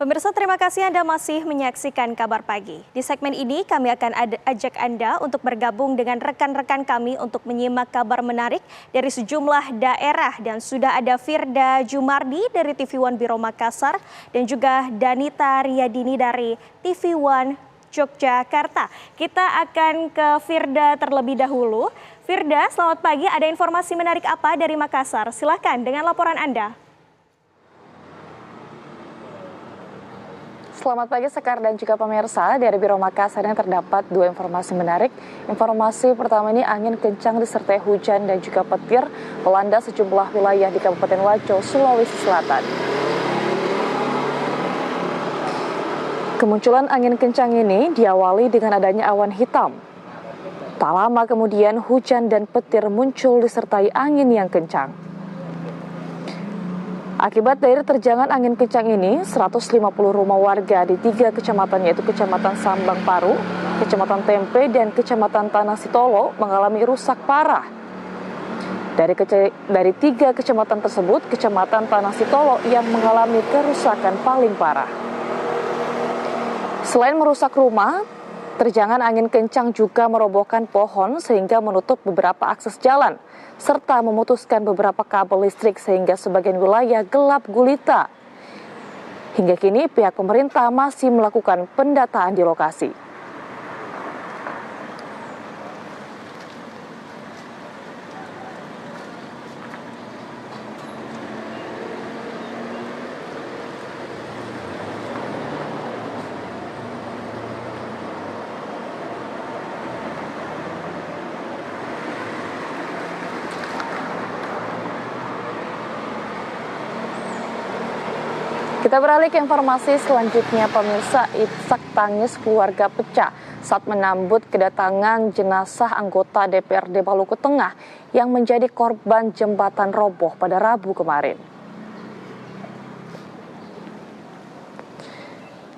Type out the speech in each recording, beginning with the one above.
Pemirsa, terima kasih Anda masih menyaksikan Kabar Pagi. Di segmen ini kami akan ajak Anda untuk bergabung dengan rekan-rekan kami untuk menyimak kabar menarik dari sejumlah daerah. Dan sudah ada Firda Jumardi dari TV One Biro Makassar dan juga Danita Riyadini dari TV One Yogyakarta. Kita akan ke Firda terlebih dahulu. Firda, selamat pagi. Ada informasi menarik apa dari Makassar? Silahkan dengan laporan Anda. Selamat pagi Sekar dan juga pemirsa. Dari Biro Makassar yang terdapat dua informasi menarik. Informasi pertama ini, angin kencang disertai hujan dan juga petir melanda sejumlah wilayah di Kabupaten Wajo, Sulawesi Selatan. Kemunculan angin kencang ini diawali dengan adanya awan hitam. Tak lama kemudian hujan dan petir muncul disertai angin yang kencang. Akibat dari terjangan angin kencang ini, 150 rumah warga di 3 kecamatan, yaitu Kecamatan Sambang Paru, Kecamatan Tempe, dan Kecamatan Tanah Sitolo mengalami rusak parah. Dari 3 kecamatan tersebut, Kecamatan Tanah Sitolo yang mengalami kerusakan paling parah. Selain merusak rumah, terjangan angin kencang juga merobohkan pohon sehingga menutup beberapa akses jalan, serta memutuskan beberapa kabel listrik sehingga sebagian wilayah gelap gulita. Hingga kini pihak pemerintah masih melakukan pendataan di lokasi. Kita beralih ke informasi selanjutnya, pemirsa. Isak tangis keluarga pecah saat menambut kedatangan jenazah anggota DPRD Maluku Tengah yang menjadi korban jembatan roboh pada Rabu kemarin.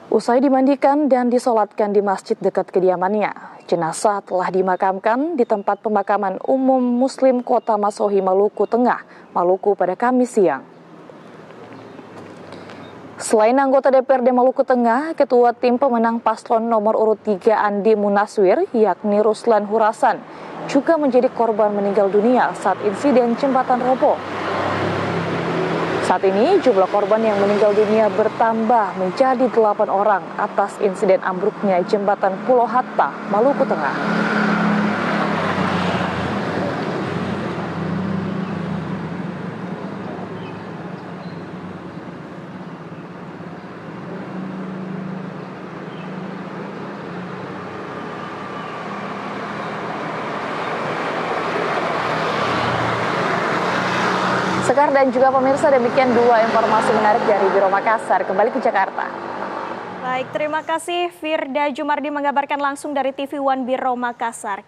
Usai dimandikan dan disolatkan di masjid dekat kediamannya, jenazah telah dimakamkan di tempat pemakaman umum Muslim Kota Masohi, Maluku Tengah, Maluku pada Kamis siang. Selain anggota DPRD Maluku Tengah, Ketua Tim Pemenang Paslon nomor urut 3 Andi Munaswir, yakni Ruslan Hurasan, juga menjadi korban meninggal dunia saat insiden jembatan roboh. Saat ini, jumlah korban yang meninggal dunia bertambah menjadi 8 orang atas insiden ambruknya jembatan Pulau Hatta, Maluku Tengah. Sekar dan juga pemirsa, demikian dua informasi menarik dari Biro Makassar. Kembali ke Jakarta. Baik, terima kasih Firda Jumardi mengabarkan langsung dari TV One Biro Makassar.